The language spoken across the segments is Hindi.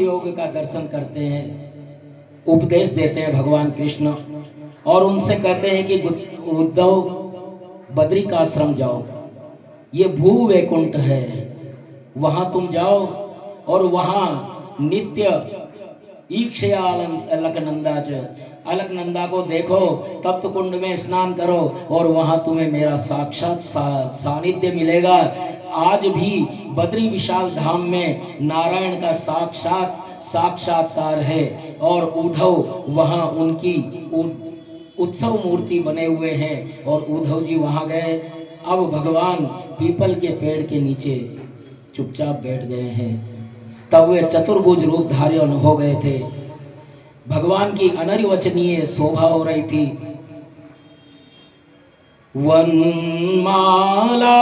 योग का दर्शन करते हैं, उपदेश देते हैं भगवान कृष्ण, और उनसे कहते हैं कि उद्धव बद्री का आश्रम जाओ, ये भू वैकुंठ है, वहां तुम जाओ और वहां नित्य ईक्षया अलकनंदा अलकनंदा को देखो, तप्त कुंड में स्नान करो और वहां तुम्हें मेरा साक्षात सानिध्य मिलेगा। आज भी बद्री विशाल धाम में नारायण का साक्षात्कार है और उद्धव वहां उनकी उत्सव मूर्ति बने हुए हैं और उद्धव जी वहां गए। अब भगवान पीपल के पेड़ के नीचे चुपचाप बैठ गए हैं। तब वे चतुर्भुज रूप धारण हो गए थे। भगवान की अनर्वचनीय शोभा हो रही थी। वनमाला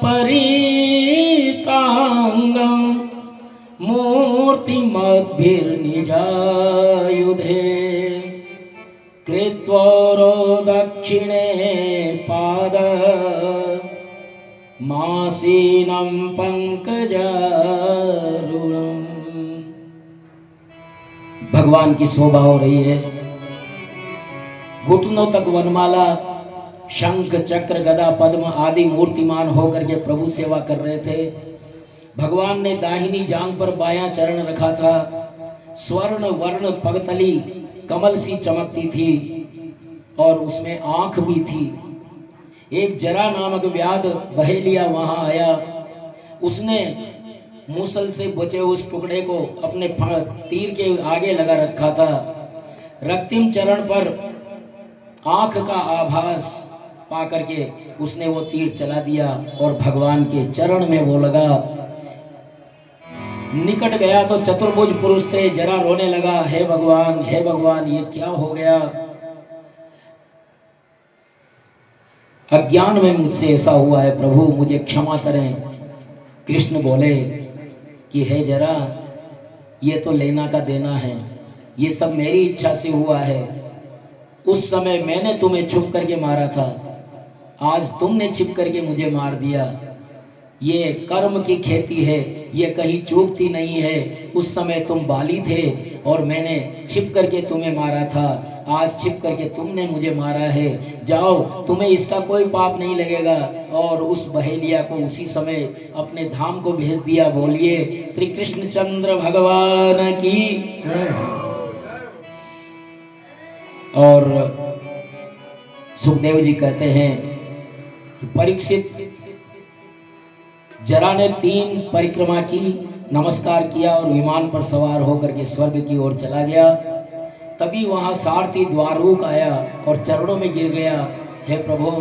परितांगम मूर्तिमद्भिर्निजायुधे कृत्वरो दक्षिणे पाद मासीनं पंकजारुणम्। भगवान की शोभा हो रही है। घुटनों तक वनमाला, शंख चक्र गदा पद्म आदि मूर्तिमान होकर के प्रभु सेवा कर रहे थे। भगवान ने दाहिनी जांघ पर बायां चरण रखा था। स्वर्ण वर्ण पगतली कमल सी चमकती थी और उसमें आंख भी थी। एक जरा नामक व्याध बहेलिया वहां आया। उसने मूसल से बचे उस टुकड़े को अपने तीर के आगे लगा रखा था। रक्तिम चरण पर आंख का आभास पा करके उसने वो तीर चला दिया और भगवान के चरण में वो लगा। निकट गया तो चतुर्भुज पुरुष थे। जरा रोने लगा, हे भगवान ये क्या हो गया? अज्ञान में मुझसे ऐसा हुआ है प्रभु, मुझे क्षमा करें। कृष्ण बोले कि हे जरा, ये तो लेना का देना है, ये सब मेरी इच्छा से हुआ है। उस समय मैंने तुम्हें छुप करके मारा था, आज तुमने छिप करके मुझे मार दिया। ये कर्म की खेती है, ये कहीं चूकती नहीं है। उस समय तुम बाली थे और मैंने छिप करके तुम्हें मारा था, आज छिप करके तुमने मुझे मारा है। जाओ, तुम्हें इसका कोई पाप नहीं लगेगा। और उस बहेलिया को उसी समय अपने धाम को भेज दिया। बोलिए श्री कृष्णचंद्र भगवान की। और सुखदेव जी कहते हैं कि परीक्षित जरा ने 3 परिक्रमा की, नमस्कार किया और विमान पर सवार होकर के स्वर्ग की ओर चला गया। तभी वहां सारथी द्वारूक आया और चरणों में गिर गया, हे प्रभु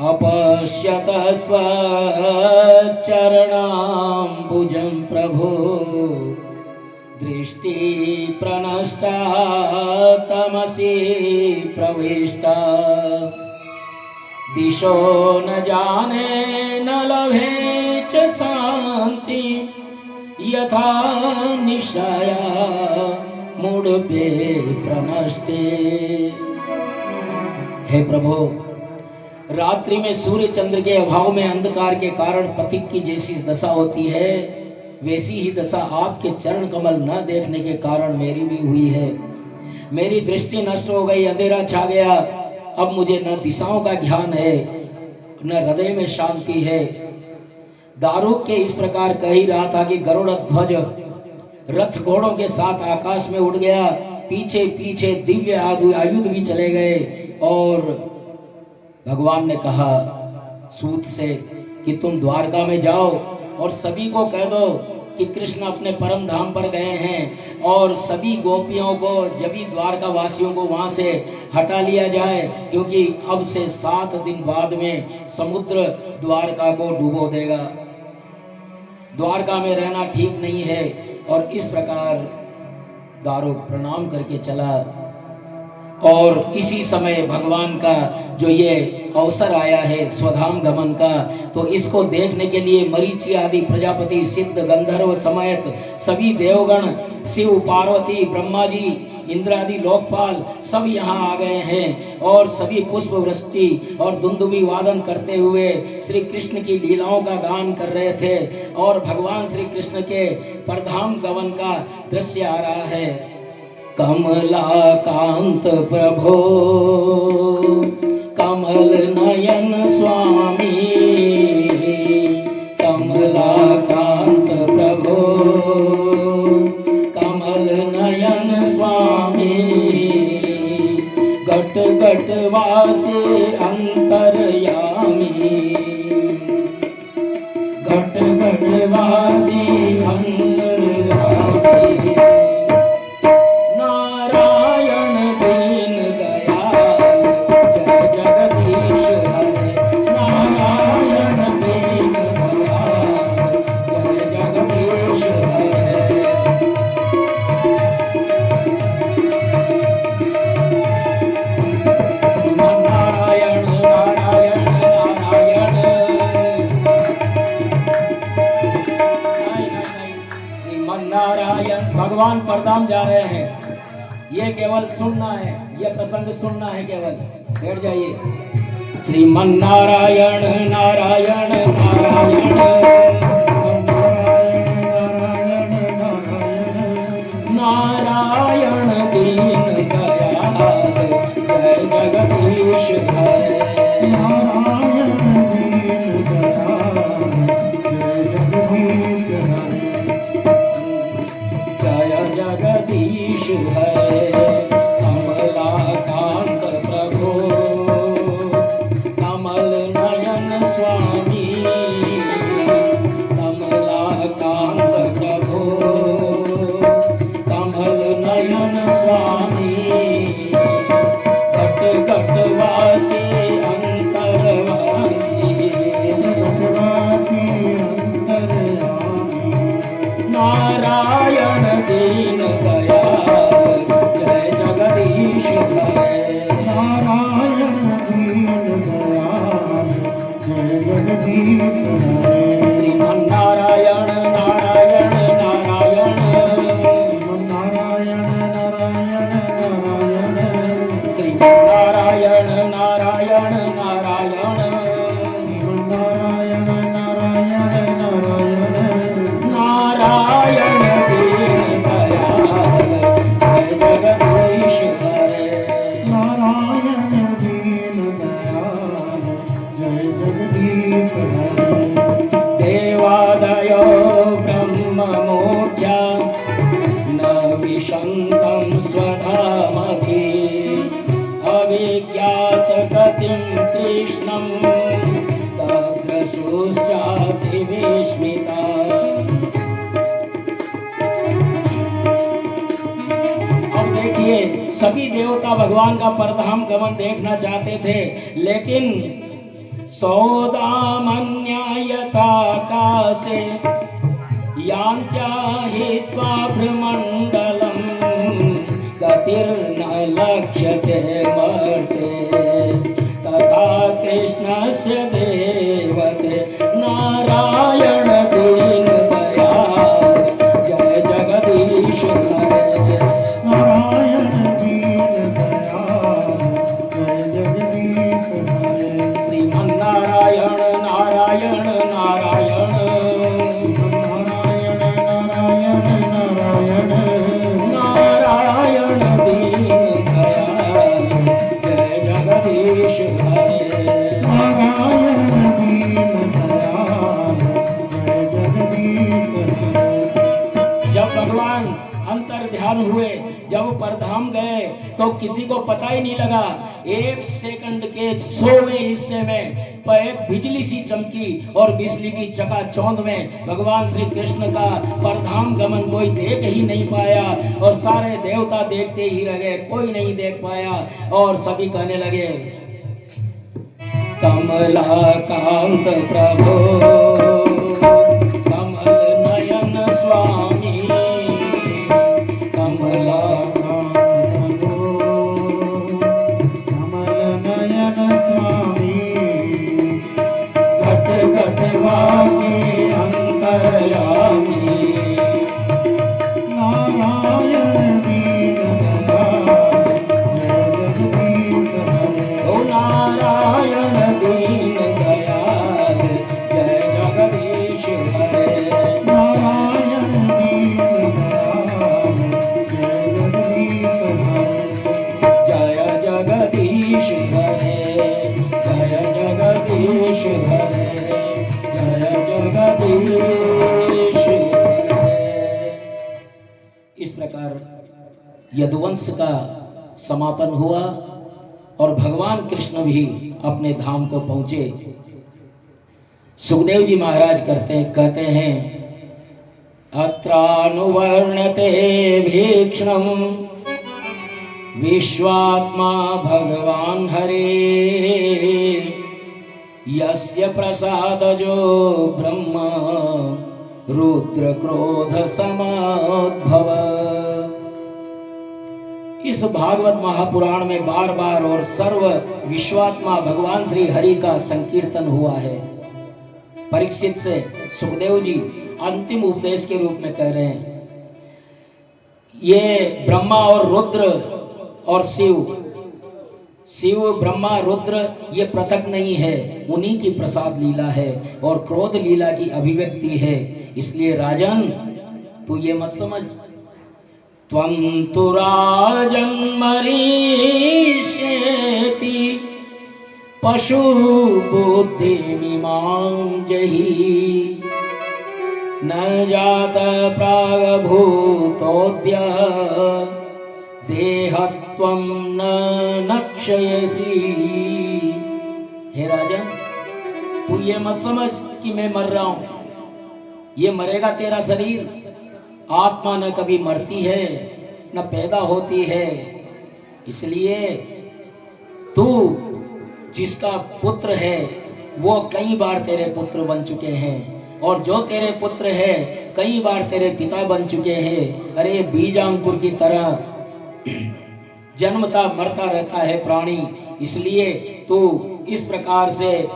अपश्यत स्वचरणाम्बुजं प्रभु दृष्टि प्रनष्टा तमसि प्रविष्टा दिशो न जाने न लभे च शांति यथा निशाया मूढ़े प्रनष्टे। हे प्रभु, रात्रि में सूर्य चंद्र के अभाव में अंधकार के कारण पथिक की जैसी दशा होती है, वैसी ही दशा आपके चरण कमल न देखने के कारण मेरी भी हुई है। मेरी दृष्टि नष्ट हो गई, अंधेरा छा गया। अब मुझे न दिशाओं का ज्ञान है, न हृदय में शांति है। दारूक के इस प्रकार कह ही रहा था कि गरुड़ ध्वज रथ घोड़ों के साथ आकाश में उड़ गया। पीछे पीछे दिव्य आयुध भी चले गए। और भगवान ने कहा सूत से कि तुम द्वारका में जाओ और सभी को कह दो कि कृष्ण अपने परम धाम पर गए हैं और सभी गोपियों को, जभी द्वारका वासियों को वहां से हटा लिया जाए, क्योंकि अब से 7 दिन बाद में समुद्र द्वारका को डुबो देगा। द्वारका में रहना ठीक नहीं है। और इस प्रकार दारूक प्रणाम करके चला। और इसी समय भगवान का जो ये अवसर आया है स्वधाम गमन का, तो इसको देखने के लिए मरीचि आदि प्रजापति, सिद्ध, गंधर्व समेत सभी देवगण, शिव, पार्वती, ब्रह्मा जी, इंद्रादि लोकपाल सब यहाँ आ गए हैं और सभी पुष्प वृष्टि और दुंदुभी वादन करते हुए श्री कृष्ण की लीलाओं का गान कर रहे थे और भगवान श्री कृष्ण के परधाम गमन का दृश्य आ रहा है। कमलाकांत प्रभो कमल नयन स्वामी, कमलाकांत प्रभो कमल नयन स्वामी, घट घट वासी अंतर्यामी, घट घट वासी अंतर्यासी, नारायण दीन दयाल जय जगदीश हरे, नारायण दीन दयाल जय जगदीश हरे। नारायण नारायण नारायण, श्रीमन नारायण। भगवान परधाम जा रहे हैं, ये केवल सुनना है, ये प्रसंग सुनना है केवल, बैठ जाइए। श्रीमन नारायण नारायण नारायण, नारायण दीन दयाल जय जगदीश हरे, नारायण दीन दयाल जय जगदीश हरे। कमलाकांत प्रभो कमल नयन स्वामी, कमलाकांत प्रभो कमल नयन स्वामी, घट घट वासी अंतरवासी, नारायण दीन दयाल जय जगदीश हरे, नारायण दीन दयाल जय जगदीश हरे। श्रीमन नारायण नारायण नारायण, नारायण नारायण नारायण, श्रीमन नारायण नारायण नारायण, नारायण नारायण नारायण, नारायण दीन दयाल जय जगदीश हरे, नारायण दीन दयाल जय जगदीश हरे। देवादयो ब्रह्ममूर्त्या न विशन्तं स्वधामभि, अविज्ञात गतिं कृष्णं दद्रशुश्चापि विस्मिता। अब देखिए, सभी देवता भगवान का परधाम गमन देखना चाहते थे, लेकिन सौदामन्या यथाकाशे यान्त्या हित्वा भ्रमण्डलं, गतिर्न लक्ष्यते मर्ते, तथा कृष्णस्य देवते नारायण दीन दयाल जय जगदीश हरे, नारायण दीन दयाल जय जगदीश हरे। श्रीमन नारायण नारायण नारायण, नारायण नारायण नारायण, नारायण दीन दयाल जय जगदीश हरे, नारायण दीन दयाल जय जगदीश हरे। जब भगवान अंतर ध्यान हुए, जब परधाम गए तो किसी को पता ही नहीं लगा। एक सेकंड के 100वें हिस्से में एक बिजली सी चमकी और बिजली की चकाचौंध में भगवान श्री कृष्ण का परधाम गमन कोई देख ही नहीं पाया और सारे देवता देखते ही रह गए, कोई नहीं देख पाया। और सभी कहने लगे, कमलाकांत प्रभो कमल नयन स्वामी, कमलाकांत कमल नयन स्वामी, घट घट वासी अंतर्यामी, नारायण दीन दयाल यदुवंश का समापन हुआ और भगवान कृष्ण भी अपने धाम को पहुंचे। सुखदेव जी महाराज कहते हैं अत्रानुवर्ण्यते भीक्ष्णं विश्वात्मा भगवान हरे यस्य प्रसादजो ब्रह्म रुद्र क्रोध समोद्भव। इस भागवत महापुराण में बार बार और सर्व विश्वात्मा भगवान श्री हरि का संकीर्तन हुआ है। परीक्षित से सुखदेव जी अंतिम उपदेश के रूप में कह रहे हैं, ये ब्रह्मा और रुद्र और शिव ब्रह्मा रुद्र ये पृथक नहीं है, उन्हीं की प्रसाद लीला है और क्रोध लीला की अभिव्यक्ति है। इसलिए राजन तू ये मत समझ, त्वं तु राजन् मरीष्येति पशु बुद्धिमिमां जहि न जात प्रागभूतोऽद्य देहत्वं न क्षयसि। हे राजन तू ये मत समझ कि मैं मर रहा हूं, ये मरेगा तेरा शरीर। आत्मा न कभी मरती है न पैदा होती है। इसलिए तू जिसका पुत्र है वो कई बार तेरे पुत्र बन चुके हैं और जो तेरे पुत्र है कई बार तेरे पिता बन चुके हैं। अरे बीजांकुर की तरह जन्मता मरता रहता है प्राणी। इसलिए तू इस प्रकार से,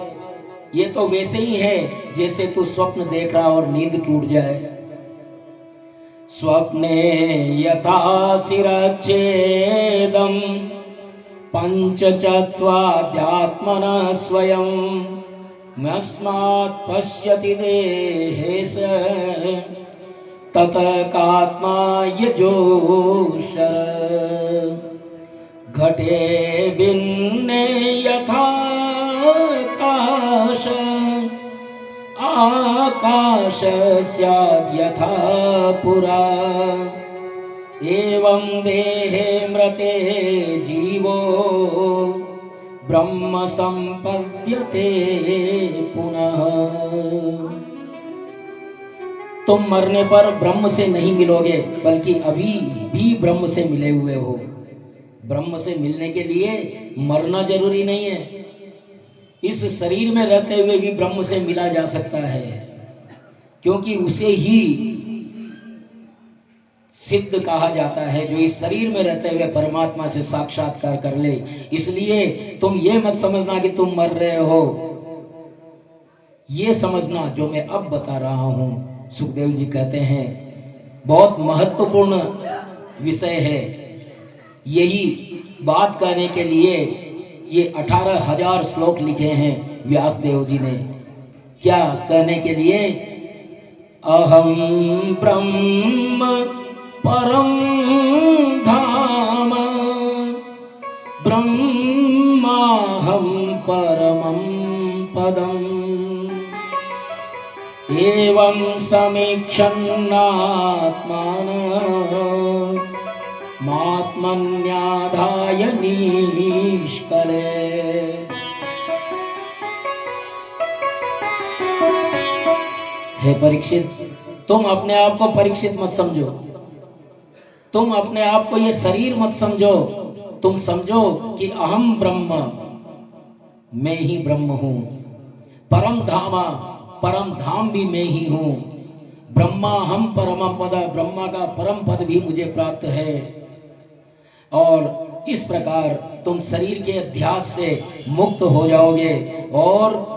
ये तो वैसे ही है जैसे तू स्वप्न देख रहा और नींद टूट जाए। स्वप्ने यथा शिरच्छेदं पंचचत्वाध्यात्मनः स्वयं यस्मात् पश्यति देहेश ततकात्मा यजोषर। घटे भिन्ने यथा आकाश आकाश स्यात् यथा पुरा एवं देहे मृते जीवो ब्रह्म संपद्यते पुनः। तुम मरने पर ब्रह्म से नहीं मिलोगे बल्कि अभी भी ब्रह्म से मिले हुए हो। ब्रह्म से मिलने के लिए मरना जरूरी नहीं है। इस शरीर में रहते हुए भी ब्रह्म से मिला जा सकता है, क्योंकि उसे ही सिद्ध कहा जाता है जो इस शरीर में रहते हुए परमात्मा से साक्षात्कार कर ले। इसलिए तुम ये मत समझना कि तुम मर रहे हो, ये समझना जो मैं अब बता रहा हूं। सुखदेव जी कहते हैं बहुत महत्वपूर्ण विषय है। यही बात कहने के लिए ये 18,000 श्लोक लिखे हैं व्यास देव जी ने। क्या कहने के लिए? अहम ब्रह्म परम धाम ब्रह्माहम परमं पदम एवं समीक्षन्नात्मानं मात्मन्याधाय निष्कले। हे परीक्षित, तुम अपने आप को परीक्षित मत समझो, तुम अपने आप को ये शरीर मत समझो। तुम समझो कि अहम ब्रह्म, मैं ही ब्रह्म हूं। परम धामा, परम धाम भी मैं ही हूं। ब्रह्मा हम परमं पद, ब्रह्मा का परम पद भी मुझे प्राप्त है। और इस प्रकार तुम शरीर के अध्यास से मुक्त हो जाओगे। और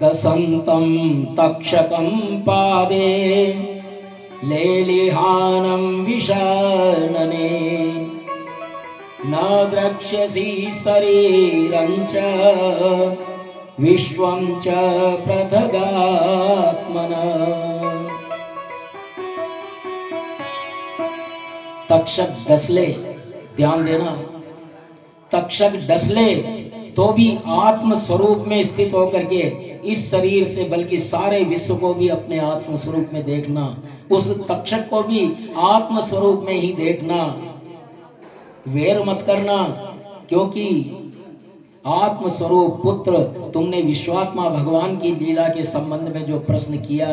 दसंतम तक्षकम पादे लेलिहानम विषानने न द्रक्ष्यसि शरीरं च विश्वं च पृथगात्मना। तक्षक डसले, ध्यान देना, तक्षक डसले तो भी आत्म स्वरूप में स्थित होकर के इस शरीर से बल्कि सारे विश्व को भी अपने आत्म स्वरूप में देखना, उस तक्षक को भी आत्म स्वरूप में ही देखना। वैर मत करना, क्योंकि आत्मस्वरूप पुत्र तुमने विश्वात्मा भगवान की लीला के संबंध में जो प्रश्न किया,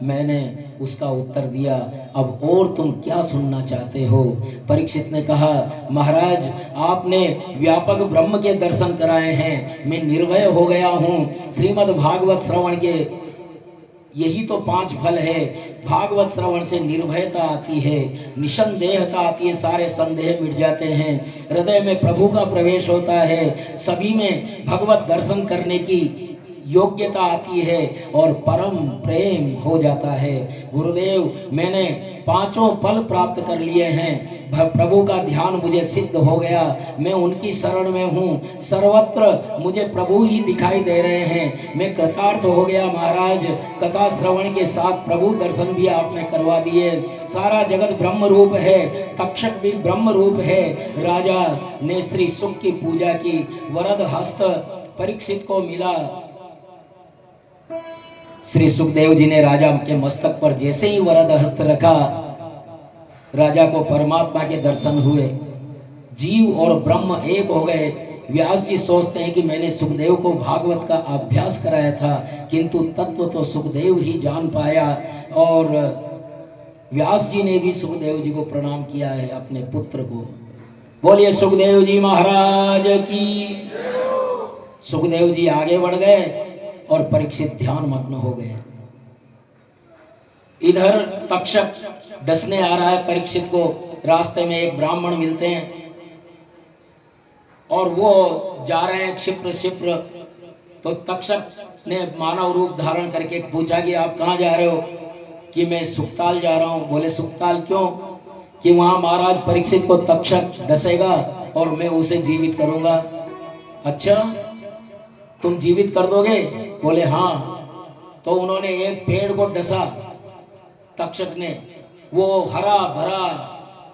मैंने उसका उत्तर दिया। अब और तुम क्या सुनना चाहते हो? परीक्षित ने कहा, महाराज आपने व्यापक ब्रह्म के दर्शन कराए हैं, मैं निर्भय हो गया हूँ। श्रीमद् भागवत श्रवण के यही तो 5 फल है। भागवत श्रवण से निर्भयता आती है, निसंदेहता आती है, सारे संदेह मिट जाते हैं, हृदय में प्रभु का प्रवेश होता है, सभी में भगवत दर्शन करने की योग्यता आती है और परम प्रेम हो जाता है। गुरुदेव मैंने 5 फल प्राप्त कर लिए हैं, प्रभु का ध्यान मुझे सिद्ध हो गया, मैं उनकी शरण में हूँ, सर्वत्र मुझे प्रभु ही दिखाई दे रहे हैं, मैं कृतार्थ हो गया महाराज। कथा श्रवण के साथ प्रभु दर्शन भी आपने करवा दिए। सारा जगत ब्रह्म रूप है, तक्षक भी ब्रह्म रूप है। राजा ने श्री सुख की पूजा की, वरद हस्त परीक्षित को मिला। श्री सुखदेव जी ने राजा के मस्तक पर जैसे ही वरद हस्त रखा, राजा को परमात्मा के दर्शन हुए, जीव और ब्रह्म एक हो गए। व्यास जी सोचते हैं कि मैंने सुखदेव को भागवत का अभ्यास कराया था, किंतु तत्व तो सुखदेव ही जान पाया। और व्यास जी ने भी सुखदेव जी को प्रणाम किया है, अपने पुत्र को। बोलिए सुखदेव जी महाराज की। सुखदेव जी आगे बढ़ गए और परीक्षित ध्यान मग्न हो गए। इधर तक्षक डसने आ रहा है परीक्षित को। रास्ते में एक ब्राह्मण मिलते हैं और वो जा रहे हैं क्षिप्र क्षिप्र। तो तक्षक ने मानव रूप धारण करके पूछा कि आप कहाँ जा रहे हो? कि मैं सुखताल जा रहा हूँ। बोले सुखताल क्यों? कि वहां महाराज परीक्षित को तक्षक डसेगा और मैं उसे जीवित करूंगा। अच्छा तुम जीवित कर दोगे? बोले हाँ। तो उन्होंने एक पेड़ को डसा तक्षक ने, वो हरा भरा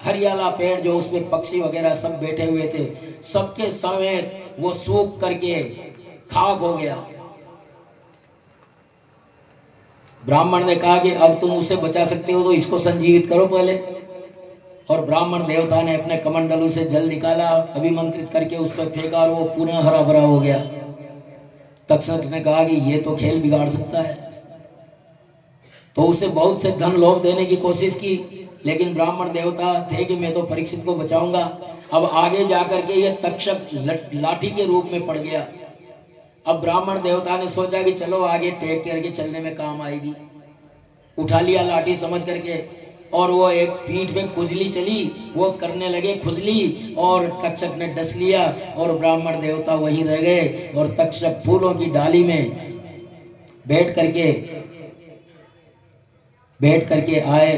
हरियाला पेड़ जो उसमें पक्षी वगैरह सब बैठे हुए थे, सबके समेत वो सूख करके खाक हो गया। ब्राह्मण ने कहा कि अब तुम उसे बचा सकते हो तो इसको संजीवित करो पहले। और ब्राह्मण देवता ने अपने कमंडलू से जल निकाला, अभिमंत्रित करके उस पर फेंका और वो पुनः हरा भरा हो गया। तक्षक ने कहा कि ये तो खेल बिगाड़ सकता है, तो उसे बहुत से धन लोभ देने की कोशिश की, लेकिन ब्राह्मण देवता थे कि मैं तो परीक्षित को बचाऊंगा। अब आगे जाकर के ये तक्षक लाठी के रूप में पड़ गया। अब ब्राह्मण देवता ने सोचा कि चलो आगे टेक करके चलने में काम आएगी, उठा लिया लाठी समझ करके, और वो एक पीठ में खुजली चली, वो करने लगे खुजली, और तक्षक ने डस लिया और ब्राह्मण देवता वहीं रह गए। और तक्षक फूलों की डाली में बैठ करके आए।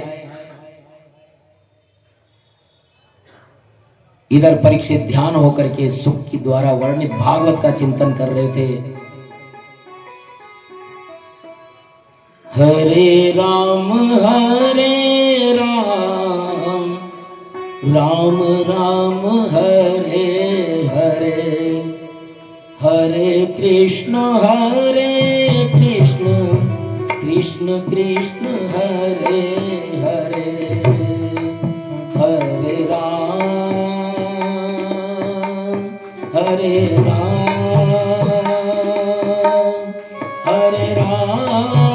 इधर परीक्षित ध्यान होकर के सुख की द्वारा वर्णित भागवत का चिंतन कर रहे थे। हरे राम राम राम हरे हरे, हरे कृष्ण कृष्ण कृष्ण हरे हरे, हरे राम हरे राम